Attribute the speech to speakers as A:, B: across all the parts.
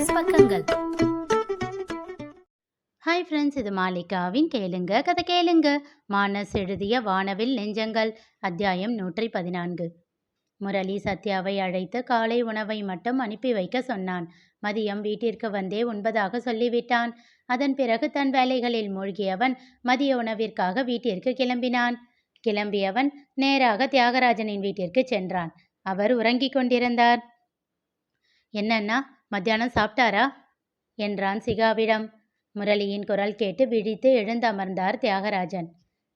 A: மானஸ் பக்கங்கள். Hi friends, இது மாலிகாவின் கேளுங்க கதை கேளுங்க. மானஸ் எழுதிய வானவில் நெஞ்சங்கள், அத்தியாயம் 114. முரளி சத்யாவை அழைத்து காலை உணவை மட்டும் அனுப்பி வைக்க சொன்னான். மதியம் வீட்டிற்கு வந்தே உண்பதாக சொல்லிவிட்டான். அதன் பிறகு தன் வேலைகளில் மூழ்கியவன் மதிய உணவிற்காக வீட்டிற்கு கிளம்பினான். கிளம்பியவன் நேராக தியாகராஜனின் வீட்டிற்கு சென்றான். அவர் உறங்கிக் கொண்டிருந்தார். என்னன்னா, மத்தியானம் சாப்பிட்டாரா என்றான் சிகாவிடம். முரளியின் குரல் கேட்டு விழித்து எழுந்தமர்ந்தார் தியாகராஜன்.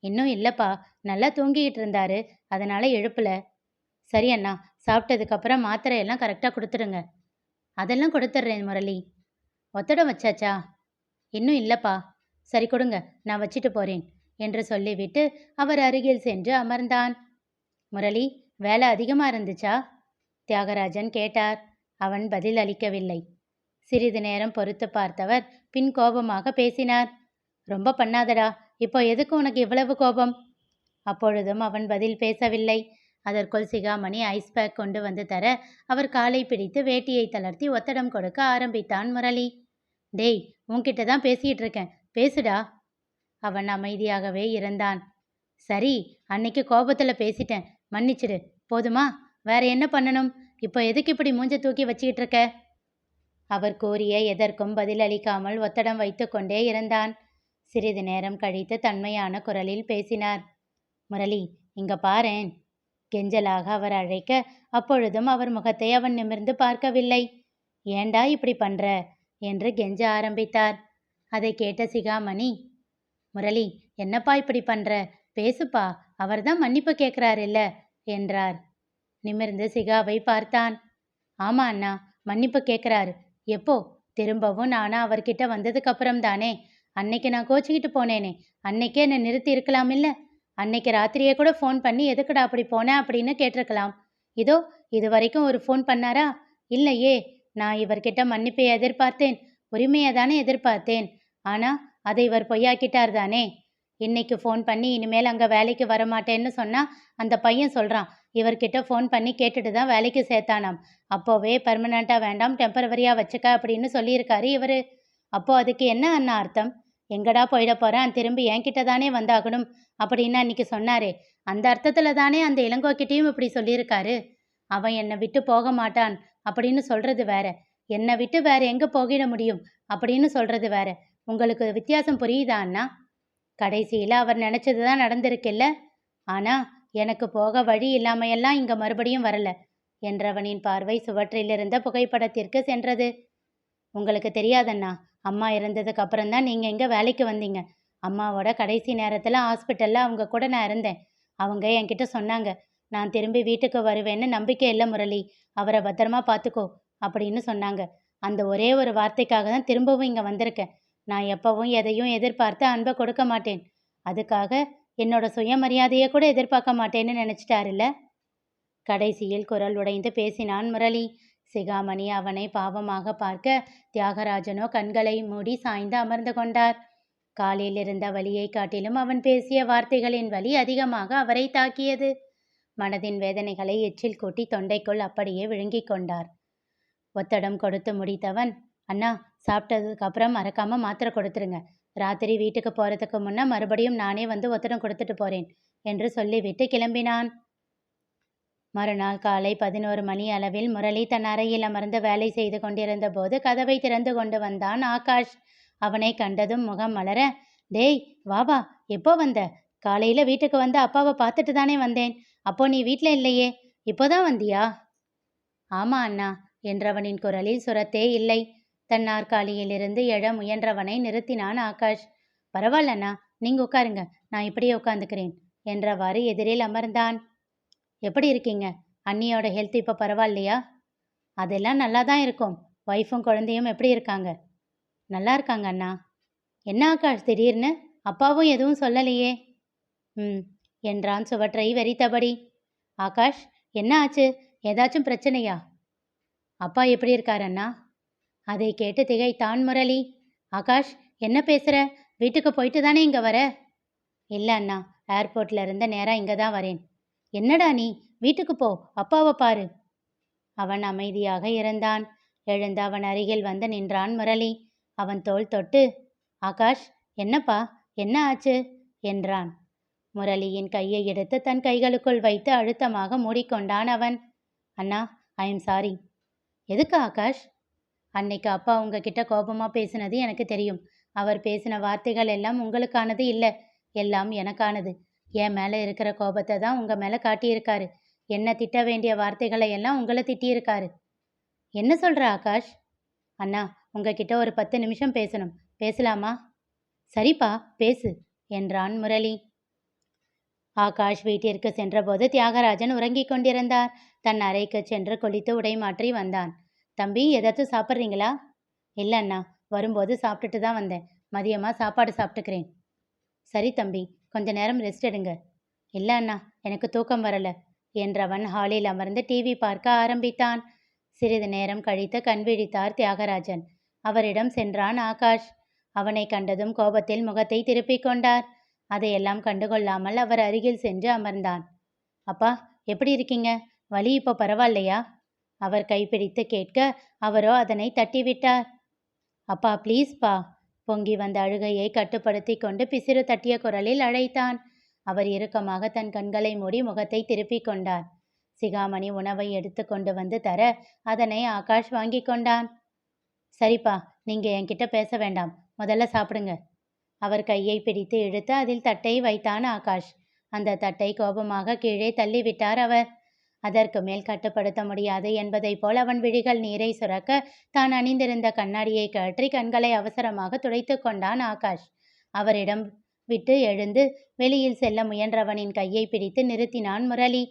A: இன்னும் இல்லப்பா, நல்லா தூங்கிக்கிட்டு இருந்தாரு, அதனால எழுப்பல. சரி அண்ணா, சாப்பிட்டதுக்கப்புறம் மாத்திரையெல்லாம் கரெக்டாக கொடுத்துடுங்க. அதெல்லாம் கொடுத்துட்றேன் முரளி. ஒத்தடம் வச்சாச்சா? இன்னும் இல்லப்பா. சரி கொடுங்க, நான் வச்சிட்டு போறேன் என்று சொல்லிவிட்டு அவர் அருகில் சென்று அமர்ந்தான். முரளி, வேலை அதிகமாக இருந்துச்சா? தியாகராஜன் கேட்டார். அவன் பதில் அளிக்கவில்லை. சிறிது நேரம் பொறுத்து பார்த்தவர் பின் கோபமாக பேசினார். ரொம்ப பண்ணாதடா, இப்போ எதுக்கு உனக்கு இவ்வளவு கோபம்? அப்பொழுதும் அவன் பதில் பேசவில்லை. அதற்குள் சிகாமணி ஐஸ் பேக் கொண்டு வந்து தர அவர் காலை பிடித்து வேட்டியை தளர்த்தி ஒத்தடம் கொடுக்க ஆரம்பித்தான் முரளி. டேய், உன்கிட்ட தான் பேசிகிட்டு இருக்கேன், பேசுடா. அவன் அமைதியாகவே இருந்தான். சரி, அன்னைக்கு கோபத்தில் பேசிட்டேன், மன்னிச்சிடு, போதுமா? வேற என்ன பண்ணணும்? இப்போ எதுக்கு இப்படி மூஞ்ச தூக்கி வச்சுக்கிட்டு இருக்க? அவர் கூறிய எதற்கும் பதில் அளிக்காமல் ஒத்தடம் வைத்து கொண்டே இருந்தான். சிறிது நேரம் கழித்து தன்மையான குரலில் பேசினார். முரளி, இங்க பாரேன். கெஞ்சலாக அவர் அழைக்க அப்பொழுதும் அவர் முகத்தை அவன் நிமிர்ந்து பார்க்கவில்லை. ஏண்டா இப்படி பண்ற என்று கெஞ்ச ஆரம்பித்தார். அதை கேட்ட சிகாமணி, முரளி, என்னப்பா இப்படி பண்ற? பேசுப்பா, அவர்தான் மன்னிப்பு கேட்கிறாரு இல்ல என்றார். நிமிர்ந்து சிகாவை பார்த்தான். ஆமா அண்ணா, மன்னிப்பு கேட்குறாரு. எப்போ? திரும்பவும் நானா அவர்கிட்ட வந்ததுக்கு அப்புறம் தானே. அன்னைக்கு நான் கோச்சிக்கிட்டு போனேனே, அன்னைக்கே என்னை நிறுத்தி இருக்கலாம் இல்ல? அன்னைக்கு ராத்திரியே கூட ஃபோன் பண்ணி எதுக்குடா அப்படி போனேன் அப்படின்னு கேட்டிருக்கலாம். இதோ இது வரைக்கும் ஒரு ஃபோன் பண்ணாரா? இல்லையே. நான் இவர்கிட்ட மன்னிப்பை எதிர்பார்த்தேன், உரிமையை தானே எதிர்பார்த்தேன். ஆனா அதை இவர் பொய்யாக்கிட்டார் தானே. இன்னைக்கு ஃபோன் பண்ணி இனிமேல் அங்கே வேலைக்கு வரமாட்டேன்னு சொன்னா அந்த பையன் சொல்கிறான், இவர்கிட்ட ஃபோன் பண்ணி கேட்டுட்டு தான் வேலைக்கு சேர்த்தானாம். அப்போவே பெர்மனண்ட்டாக வேண்டாம், டெம்பரவரியாக வச்சுக்க அப்படின்னு சொல்லியிருக்காரு இவர். அப்போ அதுக்கு என்ன அண்ணா அர்த்தம்? எங்கடா போயிட போகிறேன், திரும்பி என்கிட்ட தானே வந்தாகணும் அப்படின்னு அன்னைக்கு சொன்னாரே, அந்த அர்த்தத்தில் தானே அந்த இளங்கோக்கிட்டையும் இப்படி சொல்லியிருக்காரு. அவன் என்னை விட்டு போக மாட்டான் அப்படின்னு சொல்கிறது வேற, என்னை விட்டு வேற எங்கே போகிட முடியும் அப்படின்னு சொல்கிறது வேற. உங்களுக்கு வித்தியாசம் புரியுதா அண்ணா? கடைசியில் அவர் நினச்சது தான் நடந்திருக்கில்ல. ஆனால் எனக்கு போக வழி இல்லாமையெல்லாம் இங்கே மறுபடியும் வரல என்றவனின் பார்வை சுவற்றிலிருந்த புகைப்படத்திற்கு சென்றது. உங்களுக்கு தெரியாதண்ணா, அம்மா இறந்ததுக்கு அப்புறம்தான் நீங்கள் எங்கே வேலைக்கு வந்தீங்க. அம்மாவோட கடைசி நேரத்தில் ஹாஸ்பிட்டலில் அவங்க கூட நான் இருந்தேன். அவங்க என்கிட்ட சொன்னாங்க, நான் திரும்பி வீட்டுக்கு வருவேன்னு நம்பிக்கை இல்லை முரளி, அவரை பத்திரமா பார்த்துக்கோ அப்படின்னு சொன்னாங்க. அந்த ஒரே ஒரு வார்த்தைக்காக தான் திரும்பவும் இங்கே வந்திருக்கேன். நான் எப்பவும் எதையும் எதிர்பார்த்து அன்பை கொடுக்க மாட்டேன். அதுக்காக என்னோட சுயமரியாதையை கூட எதிர்பார்க்க மாட்டேன்னு நினச்சிட்டாருல்ல. கடைசியில் குரல் உடைந்து பேசினான் முரளி. சிகாமணி அவனை பாவமாக பார்க்க தியாகராஜனோ கண்களை மூடி சாய்ந்து அமர்ந்து கொண்டார். காலில் இருந்த வலியை காட்டிலும் அவன் பேசிய வார்த்தைகளின் வலி அதிகமாக அவரை தாக்கியது. மனதின் வேதனைகளை எச்சில் கூட்டி தொண்டைக்குள் அப்படியே விழுங்கிக் கொண்டார். ஒத்தடம் கொடுத்து முடித்தவன், அண்ணா, சாப்பிட்டதுக்கு அப்புறம் மறக்காமல் மாத்திரை கொடுத்துருங்க. ராத்திரி வீட்டுக்கு போகிறதுக்கு முன்னே மறுபடியும் நானே வந்து ஒத்தடம் கொடுத்துட்டு போகிறேன் என்று சொல்லிவிட்டு கிளம்பினான். மறுநாள் காலை 11 மணி அளவில் முரளி தன் அறையில் அமர்ந்து வேலை செய்து கொண்டிருந்த போது கதவை திறந்து கொண்டு வந்தான் ஆகாஷ். அவனை கண்டதும் முகம் மலர, டேய் வாபா, எப்போ வந்த? காலையில் வீட்டுக்கு வந்து அப்பாவை பார்த்துட்டு தானே வந்தேன். அப்போ நீ வீட்டில் இல்லையே, இப்போதான் வந்தியா? ஆமா அண்ணா என்றவனின் குரலில் சுரத்தே இல்லை. தன் நாற்காலியிலிருந்து எழ முயன்றவனை நிறுத்தினான் ஆகாஷ். பரவாயில்லண்ணா, நீங்கள் உட்காருங்க, நான் இப்படியே உட்காந்துக்கிறேன் என்றவாறு எதிரில் அமர்ந்தான். எப்படி இருக்கீங்க? அண்ணியோட ஹெல்த் இப்போ பரவாயில்லையா? அதெல்லாம் நல்லா தான் இருக்கும். ஒய்ஃபும் குழந்தையும் எப்படி இருக்காங்க? நல்லா இருக்காங்க அண்ணா. என்ன ஆகாஷ் திடீர்னு? அப்பாவும் எதுவும் சொல்லலையே. என்றான் சுவற்றை வெறித்தபடி. ஆகாஷ், என்ன ஆச்சு? ஏதாச்சும் பிரச்சனையா? அப்பா எப்படி இருக்கார் அண்ணா? அதை கேட்டு திகைத்தான் முரளி. ஆகாஷ், என்ன பேசுகிற? வீட்டுக்கு போயிட்டு தானே இங்கே வர? இல்லை அண்ணா, ஏர்போர்ட்டில் இருந்த நேராக இங்கே தான் வரேன். என்னடா நீ, வீட்டுக்கு போ, அப்பாவை பாரு. அவன் அமைதியாக இருந்தான். எழுந்து அவன் அருகில் வந்து நின்றான் முரளி. அவன் தோள் தொட்டு, ஆகாஷ், என்னப்பா, என்ன ஆச்சு என்றான். முரளியின் கையை எடுத்து தன் கைகளுக்குள் வைத்து அழுத்தமாக மூடிக்கொண்டான் அவன். அண்ணா, ஐ எம் சாரி. எதுக்கு ஆகாஷ்? அன்னைக்கு அப்பா உங்ககிட்ட கோபமா பேசினது எனக்கு தெரியும். அவர் பேசின வார்த்தைகள் எல்லாம் உங்களுக்கானது இல்லை, எல்லாம் எனக்கானது. என் மேலே இருக்கிற கோபத்தை தான் உங்க மேலே காட்டியிருக்காரு. என்ன திட்ட வேண்டிய வார்த்தைகளை எல்லாம் உங்களை திட்டியிருக்காரு. என்ன சொல்ற ஆகாஷ்? அண்ணா, உங்ககிட்ட ஒரு 10 நிமிஷம் பேசணும். பேசலாமா? சரிப்பா, பேசு என்றான் முரளி. ஆகாஷ் வீட்டிற்கு சென்றபோது தியாகராஜன் உறங்கிக் கொண்டிருந்தார். தன் அறைக்கு சென்று குளித்து உடை மாற்றி வந்தான். தம்பி, ஏதாச்சும் சாப்பிட்றீங்களா? இல்லை அண்ணா, வரும்போது சாப்பிட்டுட்டு தான் வந்தேன். மதியமாக சாப்பாடு சாப்பிட்டுக்கிறேன். சரி தம்பி, கொஞ்ச நேரம் ரெஸ்ட் எடுங்க. இல்லை அண்ணா, எனக்கு தூக்கம் வரல என்றவன் ஹாலில் அமர்ந்து டிவி பார்க்க ஆரம்பித்தான். சிறிது நேரம் கழித்து கண் விழித்தார் தியாகராஜன். அவரிடம் சென்றான் ஆகாஷ். அவனை கண்டதும் கோபத்தில் முகத்தை திருப்பிக் கொண்டார். அதையெல்லாம் கண்டுகொள்ளாமல் அவர் அருகில் சென்று அமர்ந்தான். அப்பா, எப்படி இருக்கீங்க? வலி இப்போ பரவாயில்லையா? அவர் கைப்பிடித்து கேட்க அவரோ அதனை தட்டிவிட்டார். அப்பா ப்ளீஸ்பா. பொங்கி வந்த அழுகையை கட்டுப்படுத்தி கொண்டு பிசிறு தட்டிய குரலில் அழைத்தான். அவர் இறுக்கமாக தன் கண்களை மூடி முகத்தை திருப்பிக் கொண்டார். சிகாமணி உணவை எடுத்து கொண்டு வந்து தர அதனை ஆகாஷ் வாங்கி கொண்டான். சரிப்பா, நீங்க என்கிட்ட பேச வேண்டாம், முதல்ல சாப்பிடுங்க. அவர் கையை பிடித்து இழுத்து அதில் தட்டை வைத்தான் ஆகாஷ். அந்த தட்டை கோபமாக கீழே தள்ளிவிட்டார் அவர். அதற்கு மேல் கட்டுப்படுத்த முடியாது என்பதை போல் அவன் விழிகள் நீரை சுரக்க தான் அணிந்திருந்த கண்ணாடியை கழற்றி கண்களை அவசரமாக துடைத்து கொண்டான் ஆகாஷ். அவரிடம் விட்டு எழுந்து வெளியில் செல்ல முயன்றவனின் கையை பிடித்து நிறுத்தினான் முரளி.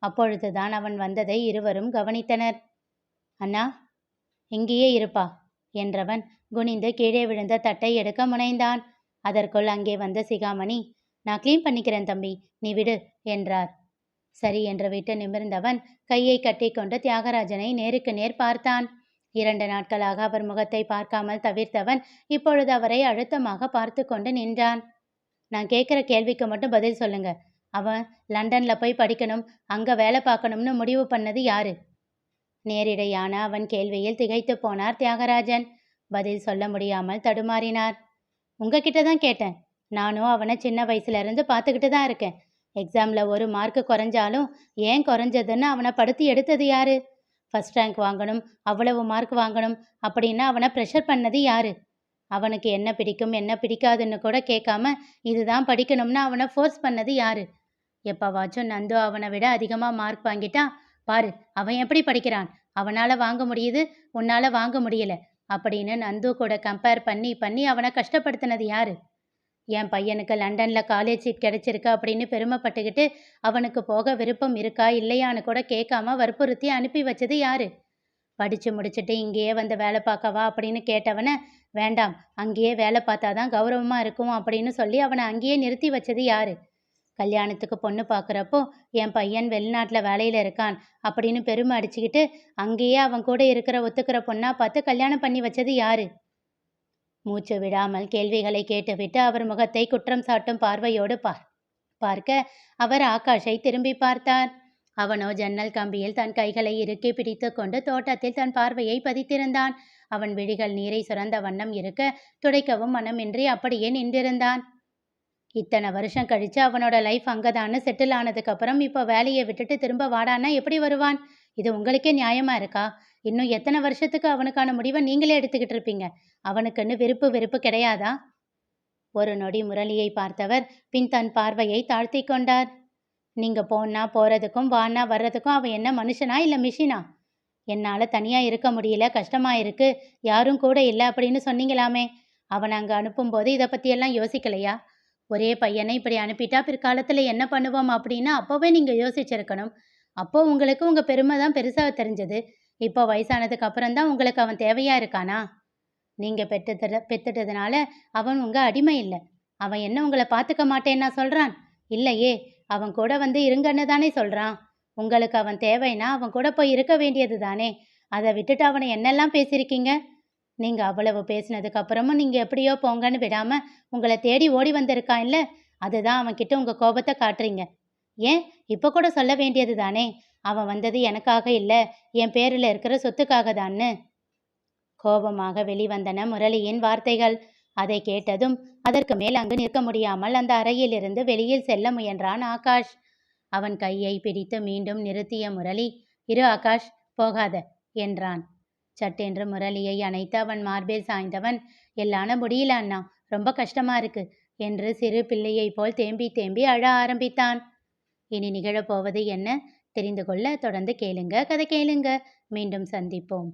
A: அப்பொழுதுதான் அவன் வந்ததை இருவரும் கவனித்தனர். அண்ணா, இங்கேயே இருப்பா என்றவன் குனிந்து கீழே விழுந்த தட்டை எடுக்க முனைந்தான். அதற்குள் அங்கே வந்த சிகாமணி, நான் க்ளீன் பண்ணிக்கிறேன் தம்பி, நீ விடு என்றார். சரி என்று விட்டு நிமிர்ந்தவன் கையை கட்டிக்கொண்டு தியாகராஜனை நேருக்கு நேர் பார்த்தான். 2 நாட்களாக அவர் முகத்தை பார்க்காமல் தவிர்த்தவன் இப்பொழுது அவரை அழுத்தமாக பார்த்து கொண்டு நின்றான். நான் கேட்குற கேள்விக்கு மட்டும் பதில் சொல்லுங்க. அவன் லண்டன்ல போய் படிக்கணும், அங்க வேலை பார்க்கணும்னு முடிவு பண்ணது யாரு? நேரிடையான அவன் கேள்வியில் திகைத்து போனார் தியாகராஜன். பதில் சொல்ல முடியாமல் தடுமாறினார். உங்ககிட்ட தான் கேட்டேன். நானும் அவனை சின்ன வயசுல இருந்து பார்த்துக்கிட்டு தான் இருக்கேன். எக்ஸாம்ல 1 மார்க்கு குறைஞ்சாலும் ஏன் குறைஞ்சதுன்னு அவனை படுத்தி எடுத்தது யாரு? ஃபர்ஸ்ட் ரேங்க் வாங்கணும், அவ்வளவு மார்க் வாங்கணும் அப்படின்னு அவனை ப்ரெஷர் பண்ணது யாரு? அவனுக்கு என்ன பிடிக்கும் என்ன பிடிக்காதுன்னு கூட கேட்காம இதுதான் படிக்கணும்னு அவனை ஃபோர்ஸ் பண்ணது யாரு? எப்பவாச்சும் நந்து அவனை விட அதிகமாக மார்க் வாங்கிட்டான், பாரு அவன் எப்படி படிக்கிறான், அவனால் வாங்க முடியுது, உன்னால் வாங்க முடியல அப்படின்னு நந்து கூட கம்பேர் பண்ணி பண்ணி அவனை கஷ்டப்படுத்தினது யாரு? என் பையனுக்கு லண்டனில் காலேஜ் சீட் கிடைச்சிருக்கு அப்படின்னு பெருமைப்பட்டுக்கிட்டு அவனுக்கு போக விருப்பம் இருக்கா இல்லையான்னு கூட கேட்காம வற்புறுத்தி அனுப்பி வச்சது யாரு? படித்து முடிச்சுட்டு இங்கேயே வந்து வேலை பார்க்கவா அப்படின்னு கேட்டவனை வேண்டாம், அங்கேயே வேலை பார்த்தாதான் கௌரவமாக இருக்கும் அப்படின்னு சொல்லி அவனை அங்கேயே நிறுத்தி வச்சது யாரு? கல்யாணத்துக்கு பொண்ணு பார்க்குறப்போ என் பையன் வெளிநாட்டில் வேலையில் இருக்கான் அப்படின்னு பெருமை அடிச்சுக்கிட்டு அங்கேயே அவன் கூட ஒத்துக்கிற பொண்ணா பார்த்து கல்யாணம் பண்ணி வச்சது யாரு? மூச்சு விடாமல் கேள்விகளை கேட்டுவிட்டு அவர் முகத்தை குற்றம் சாட்டும் பார்வையோடு பார்க்க அவர் ஆகாஷை திரும்பி பார்த்தார். அவனோ ஜன்னல் கம்பியில் தன் கைகளை இறுக்கி பிடித்து கொண்டு தோட்டத்தில் தன் பார்வையை பதித்திருந்தான். அவன் விழிகள் நீரை சுரந்த வண்ணம் இருக்க துடைக்கவும் மனமின்றி அப்படியே நின்றிருந்தான். இத்தனை வருஷம் கழிச்சு அவனோட லைஃப் அங்கதான்னு செட்டில் ஆனதுக்கு அப்புறம் இப்போ வேலையை விட்டுட்டு திரும்ப வாடான்னா எப்படி வருவான்? இது உங்களுக்கே நியாயமா இருக்கா? இன்னும் எத்தனை வருஷத்துக்கு அவனுக்கான முடிவை நீங்களே எடுத்துக்கிட்டு இருப்பீங்க? அவனுக்குன்னு விருப்பு வெறுப்பு கிடையாதா? ஒரு நொடி முரளியை பார்த்தவர் பின் தன் பார்வையை தாழ்த்தி கொண்டார். நீங்க போனா போறதுக்கும் வானா வர்றதுக்கும் அவன் என்ன மனுஷனா இல்ல மிஷினா? என்னால தனியா இருக்க முடியல, கஷ்டமா இருக்கு, யாரும் கூட இல்லை அப்படின்னு சொன்னீங்களாமே. அவன் அங்க அனுப்பும்போது இதை பத்தியெல்லாம் யோசிக்கலையா? ஒரே பையனை இப்படி அனுப்பிட்டா பிற்காலத்துல என்ன பண்ணுவோம் அப்படின்னு அப்போவே நீங்க யோசிச்சிருக்கணும். அப்போ உங்களுக்கு உங்க பெருமை தான் பெருசாக தெரிஞ்சது. இப்போ வயசானதுக்கு அப்புறம் தான் உங்களுக்கு அவன் தேவையா இருக்கானா? நீங்க பெத்துட்டதுனால அவன் உங்க அடிமை இல்லை. அவன் என்ன உங்களை பார்த்துக்க மாட்டேன்னா சொல்றான்? இல்லையே, அவன் கூட வந்து இருங்கன்னு தானே சொல்றான். உங்களுக்கு அவன் தேவைன்னா அவன் கூட போய் இருக்க வேண்டியது தானே. அதை விட்டுட்டு அவனை என்னெல்லாம் பேசியிருக்கீங்க? நீங்க அவ்வளவு பேசினதுக்கு அப்புறமும் நீங்க எப்படியோ போங்கன்னு விடாம உங்களை தேடி ஓடி வந்திருக்கான் இல்ல, அதுதான் அவன் கிட்ட உங்க கோபத்தை காட்டுறீங்க. ஏன் இப்ப கூட சொல்ல வேண்டியது தானே, அவன் வந்தது எனக்காக இல்ல, என் பேர்ல இருக்கிற சொத்துக்காக தான்னு. கோபமாக வெளிவந்தன முரளியின் வார்த்தைகள். அதை கேட்டதும் அதற்கு மேல் அங்கு நிற்க முடியாமல் அந்த அறையிலிருந்து வெளியில் செல்ல முயன்றான் ஆகாஷ். அவன் கையை பிடித்து மீண்டும் நிறுத்திய முரளி, இரு ஆகாஷ், போகாத என்றான். சட்டென்று முரளியை அணைத்து அவன் மார்பில் சாய்ந்தவன், எல்லான முடியல அண்ணா, ரொம்ப கஷ்டமா இருக்கு என்று சிறு பிள்ளையைப் போல் தேம்பி தேம்பி அழ ஆரம்பித்தான். இனி நிகழப்போவது என்ன தெரிந்து கொள்ள தொடர்ந்து கேளுங்க. கதை கேளுங்க. மீண்டும் சந்திப்போம்.